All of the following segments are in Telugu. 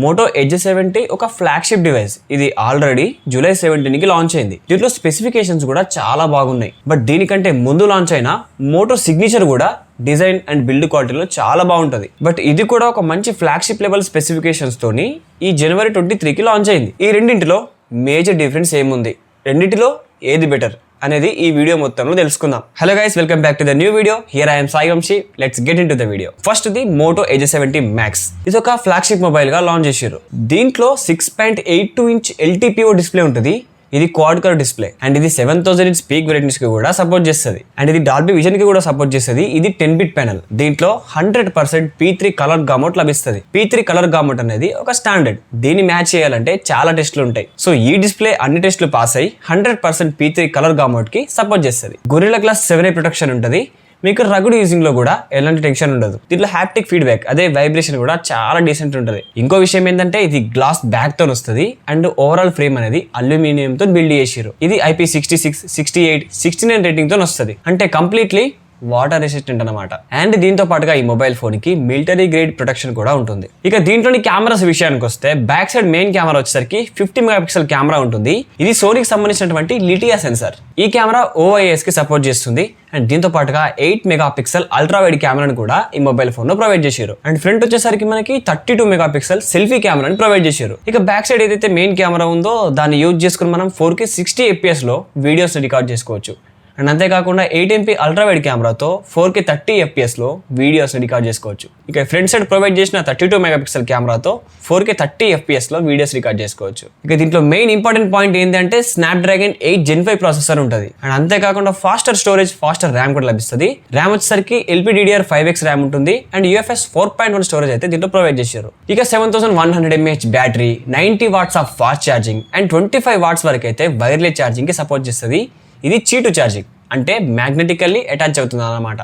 మోటో ఎడ్జ్ 70 ఒక ఫ్లాగ్షిప్ డివైస్. ఇది ఆల్రెడీ జూలై 17కి లాంచ్ అయింది. దీంట్లో స్పెసిఫికేషన్స్ కూడా చాలా బాగున్నాయి. బట్ దీనికంటే ముందు లాంచ్ అయిన మోటో సిగ్నేచర్ కూడా డిజైన్ అండ్ బిల్డ్ క్వాలిటీలో చాలా బాగుంటది. బట్ ఇది కూడా ఒక మంచి ఫ్లాగ్షిప్ లెవెల్ స్పెసిఫికేషన్స్ తోని ఈ జనవరి 23కి లాంచ్ అయింది. ఈ రెండింటిలో మేజర్ డిఫరెన్స్ ఏముంది, రెండింటిలో ఏది బెటర్ అనేది ఈ వీడియో మొత్తంలో తెలుసుకుందాం. Hello guys, welcome back to the new video. Here I am Sai Vamshi. Let's get into the video. First the Moto Edge 70 max. ఇది ఒక ఫ్లాగ్షిప్ మొబైల్ గా లాంచ్ చేశారు. దీంట్లో 6.82 ఇంచ్ LTPO డిస్ప్లే ఉంటుంది. ఇది క్వాడ్ కలర్ డిస్ప్లే అండ్ ఇది 7000 ఇంచ్ పీక్ బ్రైట్నెస్ కి కూడా సపోర్ట్ చేస్తుంది అండ్ ఇది డాల్బీ విజన్ కి కూడా సపోర్ట్ చేస్తుంది. ఇది 10-bit ప్యానల్. దీంట్లో 100% P3 కలర్ గామౌట్ లభిస్తుంది. P3 కలర్ గామౌట్ అనేది ఒక స్టాండర్డ్. దీన్ని మ్యాచ్ చేయాలంటే చాలా టెస్ట్లు ఉంటాయి. సో ఈ డిస్ప్లే అన్ని టెస్ట్లు పాస్ అయ్యి 100% P3 కలర్ గామౌట్ కి సపోర్ట్ చేస్తుంది. గొరిల్లా గ్లాస్ 7A ప్రొటెక్షన్ ఉంటుంది. మీకు రగుడ్ యూజింగ్ లో కూడా ఎలాంటి టెన్షన్ ఉండదు. దీంట్లో హ్యాప్టిక్ ఫీడ్బ్యాక్, అదే వైబ్రేషన్ కూడా చాలా డీసెంట్ ఉంటుంది. ఇంకో విషయం ఏంటంటే ఇది గ్లాస్ బ్యాక్ తో వస్తుంది అండ్ ఓవరాల్ ఫ్రేమ్ అనేది అల్యూమినియం తో బిల్డ్ చేసారు. ఇది IP66, 68, 69 రేటింగ్ తో వస్తుంది. అంటే కంప్లీట్లీ వాటర్ రెసిస్టెంట్ అనమాట. అండ్ దీంతో పాటుగా ఈ మొబైల్ ఫోన్ కి మిలిటరీ గ్రేడ్ ప్రొటెక్షన్ కూడా ఉంటుంది. ఇక దీంట్లోని కెమెరాస్ విషయానికి వస్తే బ్యాక్ సైడ్ మెయిన్ కెమెరా వచ్చేసరికి 50 మెగాపిక్సెల్ కెమెరా ఉంటుంది. ఇది సోనీకి సంబంధించినటువంటి లిటియా సెన్సార్. ఈ కెమెరా OIS కి సపోర్ట్ చేస్తుంది అండ్ దీంతో పాటుగా 8 మెగాపిక్సెల్ అల్ట్రా వైడ్ కెమెరాను కూడా ఈ మొబైల్ ఫోన్ లో ప్రొవైడ్ చేశారు. అండ్ ఫ్రంట్ వచ్చేసరికి మనకి 32 మెగాపిక్సెల్ సెల్ఫీ కెమెరాని ప్రొవైడ్ చేశారు. ఇక బ్యాక్ సైడ్ ఏదైతే మెయిన్ కెమెరా ఉందో దాన్ని యూజ్ చేసుకుని మనం 4K 60 FPS లో వీడియోస్ రికార్డ్ చేసుకోవచ్చు. అండ్ అంతేకాకుండా 8MP అల్ట్రా వైడ్ కెమెరాతో 4K 30 FPS లో వీడియోస్ రికార్డ్ చేసుకోవచ్చు. ఇక ఫ్రంట్ సైడ్ ప్రొవైడ్ చేసిన 32 మెగాపిక్సెల్ కెమెరాతో 4K 30 FPS లో వీడియోస్ రికార్డ్ చేసుకోవచ్చు. ఇక దీంట్లో మెయిన్ ఇంపార్టెంట్ పాయింట్ ఏంటంటే స్నాప్డ్రాగన్ 8 Gen 5 ప్రాసెసర్ ఉంటుంది. అండ్ అంతేకాకుండా ఫాస్టర్ స్టోరేజ్, ఫాస్టర్ ర్యామ్ కూడా లభిస్తుంది. ర్యామ్ వచ్చేసరికి LPDDR5X ర్యామ్ ఉంటుంది అండ్ UFS 4.1 స్టోరేజ్ అయితే దీంట్లో ప్రొవైడ్ చేశారు. ఇక 7100 mAh battery, 90 watts of fast charging and 25 watts వరకు అయితే వైర్లెస్ ఛార్జింగ్ కి సపోర్ట్ చేస్తుంది. ఇది చీటు ఛార్జింగ్, అంటే మ్యాగ్నెటికల్లీ అటాచ్ అవుతుంది అన్నమాట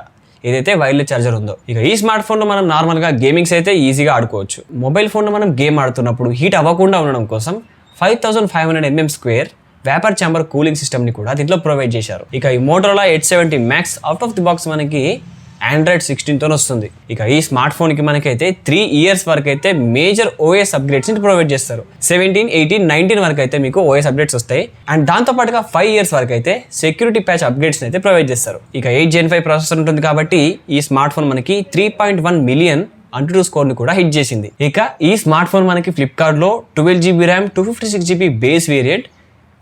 ఏదైతే వైర్లెస్ ఛార్జర్ ఉందో. ఇక ఈ స్మార్ట్ ఫోన్ లో మనం నార్మల్ గా గేమింగ్స్ అయితే ఈజీగా ఆడుకోవచ్చు. మొబైల్ ఫోన్ లో మనం గేమ్ ఆడుతున్నప్పుడు హీట్ అవ్వకుండా ఉండడం కోసం 5500 mm² vapour chamber cooling system ని కూడా దీంట్లో ప్రొవైడ్ చేశారు. ఇక ఈ Motorola edge 70 max out of the box మనకి Android 16 తో వస్తుంది. ఇక ఈ స్మార్ట్ ఫోన్ కి మనకైతే 3 years వరకు అయితే మేజర్ OS అప్గ్రేడ్స్ ని ప్రొవైడ్ చేస్తారు. 17, 18, 19 వరకు అయితే మీకు OS అప్డేట్స్ వస్తాయి అండ్ దాంతో పాటుగా 5 years వరకు అయితే సెక్యూరిటీ ప్యాచ్ అప్గ్రేడ్స్ అయితే ప్రొవైడ్ చేస్తారు. ఇక 8 Gen 5 ప్రాసెసర్ ఉంటుంది కాబట్టి ఈ స్మార్ట్ ఫోన్ మనకి 3.1 మిలియన్ Antutu స్కోర్ ని కూడా హిట్ చేసింది. ఇక ఈ స్మార్ట్ ఫోన్ మనకి ఫ్లిప్కార్ట్ లో 12GB RAM, 256GB base variant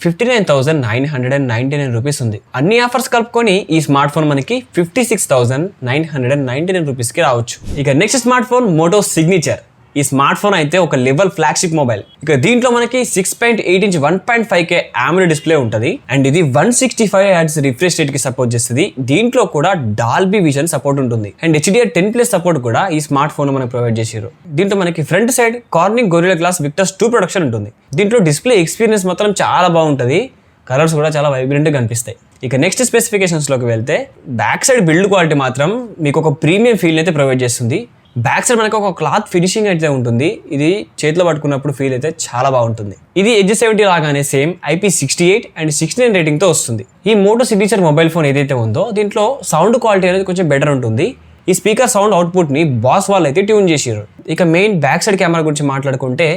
59,999 rupees ఉంది. అన్ని ఆఫర్స్ కలుపుకొని ఈ స్మార్ట్ ఫోన్ మనకి 56,999 రూపీస్ కి రావచ్చు. ఇక next smart phone Moto signature. ఈ స్మార్ట్ ఫోన్ అయితే ఒక లెవెల్ ఫ్లాగ్షిప్ మొబైల్. ఇక దీంట్లో మనకి 6.8 ఇంచ్ 1.5K AMOLED డిస్ప్లే ఉంటుంది అండ్ ఇది 165 Hz రిఫ్రెష్ రేట్ కి సపోర్ట్ చేస్తుంది. దీంట్లో కూడా డాల్బీ విజన్ సపోర్ట్ ఉంటుంది అండ్ HDR10+ సపోర్ట్ కూడా ఈ స్మార్ట్ ఫోన్ మనకి ప్రొవైడ్ చేశారు. దీంట్లో మనకి front side Corning Gorilla glass Victus 2 protection ఉంటుంది. దీంట్లో డిస్ప్లే ఎక్స్పీరియన్స్ మాత్రం చాలా బాగుంటుంది. కలర్స్ కూడా చాలా వైబ్రెంట్ గా కనిపిస్తాయి. ఇక నెక్స్ట్ స్పెసిఫికేషన్స్ లోకి వెళ్తే బ్యాక్ సైడ్ బిల్డ్ క్వాలిటీ మాత్రం మీకు ఒక ప్రీమియం ఫీల్ అయితే ప్రొవైడ్ చేస్తుంది. బ్యాక్ సైడ్ మనకి ఒక క్లాత్ ఫినిషింగ్ అయితే ఉంటుంది. ఇది చేతిలో పట్టుకున్నప్పుడు ఫీల్ అయితే చాలా బాగుంటుంది. ఇది ఎడ్జ్ 70 లాగానే సేమ్ IP68 అండ్ 69 రేటింగ్ తో వస్తుంది. ఈ మోటో సిగ్నేచర్ మొబైల్ ఫోన్ ఏదైతే ఉందో దీంట్లో సౌండ్ క్వాలిటీ అనేది కొంచెం బెటర్ ఉంటుంది. ఈ స్పీకర్ సౌండ్ అవుట్పుట్ ని బాస్ వాళ్ళు అయితే ట్యూన్ చేసారు. ఇక మెయిన్ బ్యాక్ సైడ్ కెమెరా గురించి మాట్లాడుకుంటే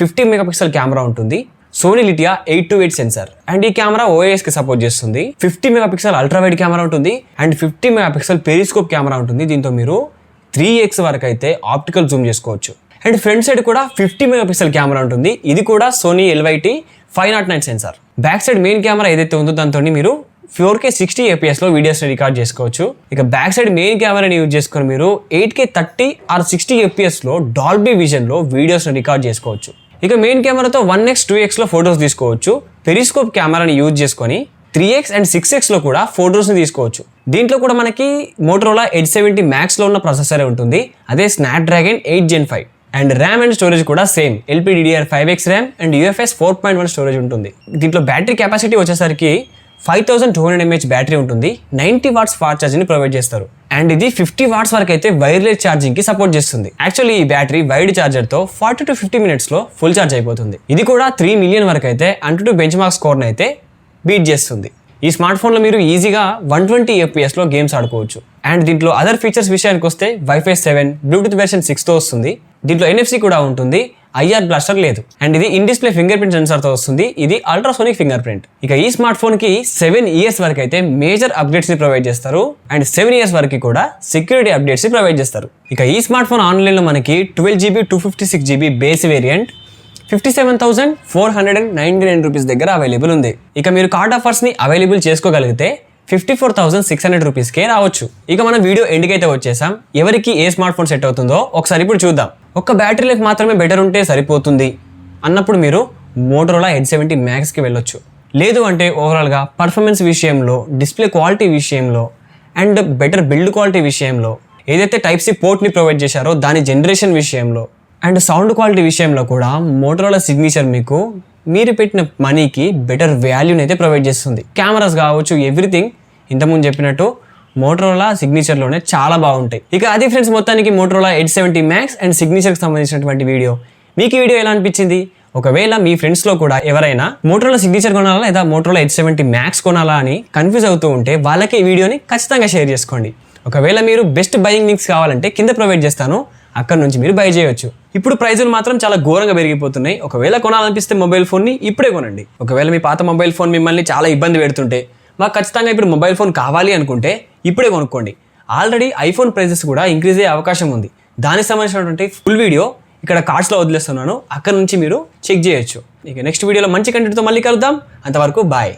50 మెగాపిక్సెల్ కెమెరా ఉంటుంది. సోనీ లిటియా 828 సెన్సార్ అండ్ ఈ కెమెరా OIS కి సపోర్ట్ చేస్తుంది. 50 మెగాపిక్సెల్ అల్ట్రా వైడ్ కెమెరా ఉంటుంది అండ్ 50 మెగాపిక్సెల్ పెరిస్కోప్ కెమెరా ఉంటుంది. దీంతో మీరు 3x వరకు అయితే ఆప్టికల్ జూమ్ చేసుకోవచ్చు. అండ్ ఫ్రంట్ సైడ్ కూడా 50 మెగాపిక్సెల్ కెమెరా ఉంటుంది. ఇది కూడా Sony LYT 509 sensor. Back side main camera ఏదైతే ఉందో దాంతో మీరు 4K 60 FPS లో వీడియోస్ రికార్డ్ చేసుకోవచ్చు. ఇక బ్యాక్ సైడ్ మెయిన్ కెమెరాని యూజ్ చేసుకొని మీరు 8K 30 or 60 FPS లో డాల్బీ విజన్ లో వీడియోస్ రికార్డ్ చేసుకోవచ్చు. ఇక మెయిన్ కెమెరాతో 1x 2x లో ఫొటోస్ తీసుకోవచ్చు. పెరిస్కోప్ కెమెరాని యూజ్ చేసుకొని 3x అండ్ 6x లో కూడా ఫొటోస్ ని తీసుకోవచ్చు. దీంట్లో కూడా మనకి మోటోరోలా ఎడ్జ్ 70 మ్యాక్స్ లో ఉన్న ప్రాసెసరే ఉంటుంది. అదే Snapdragon 8 Gen 5 and RAM and storage కూడా same LPDDR5X RAM and UFS 4.1 storage ఉంటుంది. దీంట్లో బ్యాటరీ కెపాసిటీ వచ్చేసరికి 5200 mAh బ్యాటరీ ఉంటుంది. 90 వాట్స్ ఫాస్ట్ ఛార్జింగ్ ని ప్రొవైడ్ చేస్తారు అండ్ ఇది 50 వాట్స్ వరకు అయితే వైర్లెస్ ఛార్జింగ్ కి సపోర్ట్ చేస్తుంది. యాక్చువల్లీ ఈ బ్యాటరీ వైడ్ ఛార్జర్ తో 40 to 50 minutes లో ఫుల్ ఛార్జ్ అయిపోతుంది. ఇది కూడా 3 మిలియన్ వరకు అయితే Antutu బెంచ్ మార్క్ స్కోర్ ని అయితే బీట్ చేస్తుంది. ఈ స్మార్ట్ ఫోన్ లో మీరు ఈజీగా 120 FPS లో గేమ్స్ ఆడుకోవచ్చు. అండ్ దీంట్లో అదర్ ఫీచర్స్ విషయానికి వస్తే Wi-Fi 7, బ్లూటూత్ వెర్షన్ 6 తో వస్తుంది. దీంట్లో NFC కూడా ఉంటుంది ఐఆర్ బ్లాస్టర్ లేదు. అండ్ ఇది in display finger print censor తో వస్తుంది. ఇది అల్ట్రాసోనిక్ ఫింగర్ ప్రింట్. ఇక ఈ స్మార్ట్ ఫోన్ కి 7 years వరకు అయితే మేజర్ అప్డేట్స్ ని ప్రొవైడ్ చేస్తారు. అండ్ 7 years వరకు కూడా సెక్యూరిటీ అప్డేట్స్ ని ప్రొవైడ్ చేస్తారు. ఇక ఈ స్మార్ట్ ఫోన్ ఆన్లైన్ లో మనకి 12GB 256GB base variant 57,499 rupees దగ్గర అవైలబుల్ ఉంది. ఇక మీరు కార్డ్ ఆఫర్స్ ని అవైలబుల్ చేసుకోగలిగితే 54,600 రూపీస్కే రావచ్చు. ఇక మనం వీడియో ఎండ్కి అయితే వచ్చేసాం. ఎవరికి ఏ స్మార్ట్ ఫోన్ సెట్ అవుతుందో ఒకసారి ఇప్పుడు చూద్దాం. ఒక్క బ్యాటరీ లైఫ్ మాత్రమే బెటర్ ఉంటే సరిపోతుంది అన్నప్పుడు మీరు మోటరోలా ఎడ్జ్ 70 మ్యాక్స్కి వెళ్ళొచ్చు. లేదు అంటే ఓవరాల్గా పర్ఫార్మెన్స్ విషయంలో, డిస్ప్లే క్వాలిటీ విషయంలో అండ్ బెటర్ బిల్డ్ క్వాలిటీ విషయంలో, ఏదైతే టైప్ సి పోర్ట్ని ప్రొవైడ్ చేశారో దాని జనరేషన్ విషయంలో అండ్ సౌండ్ క్వాలిటీ విషయంలో కూడా మోటరోలా సిగ్నేచర్ మీకు మీరు పెట్టిన మనీకి బెటర్ వాల్యూని అయితే ప్రొవైడ్ చేస్తుంది. కెమెరాస్ కావచ్చు, ఎవ్రీథింగ్ ఇంతకుముందు చెప్పినట్టు మోటరోలా సిగ్నేచర్లోనే చాలా బాగుంటాయి. ఇక అది ఫ్రెండ్స్, మొత్తానికి మోటరోలా ఎడ్జ్ 70 మ్యాక్స్ అండ్ సిగ్నేచర్కి సంబంధించినటువంటి వీడియో. మీకు ఈ వీడియో ఎలా అనిపించింది? ఒకవేళ మీ ఫ్రెండ్స్లో కూడా ఎవరైనా మోటరోలా సిగ్నేచర్ కొనాలా లేదా మోటరోలా ఎడ్జ్ 70 మ్యాక్స్ కొనాలా అని కన్ఫ్యూజ్ అవుతూ ఉంటే వాళ్ళకి ఈ వీడియోని ఖచ్చితంగా షేర్ చేసుకోండి. ఒకవేళ మీరు బెస్ట్ బయింగ్ లింక్స్ కావాలంటే కింద ప్రొవైడ్ చేస్తాను, అక్కడ నుంచి మీరు బై చేయొచ్చు. ఇప్పుడు ప్రైజులు మాత్రం చాలా ఘోరంగా పెరిగిపోతున్నాయి. ఒకవేళ కొనాలనిపిస్తే మొబైల్ ఫోన్ని ఇప్పుడే కొనండి. ఒకవేళ మీ పాత మొబైల్ ఫోన్ మిమ్మల్ని చాలా ఇబ్బంది పెడుతుంటే, మాకు ఖచ్చితంగా ఇప్పుడు మొబైల్ ఫోన్ కావాలి అనుకుంటే ఇప్పుడే కొనుక్కోండి. ఆల్రెడీ ఐఫోన్ ప్రైజెస్ కూడా ఇంక్రీజ్ అయ్యే అవకాశం ఉంది. దానికి సంబంధించినటువంటి ఫుల్ వీడియో ఇక్కడ కార్డ్స్లో వదిలేస్తున్నాను, అక్కడ నుంచి మీరు చెక్ చేయొచ్చు. ఇక నెక్స్ట్ వీడియోలో మంచి కంటెంట్తో మళ్ళీ కలుద్దాం. అంతవరకు బాయ్.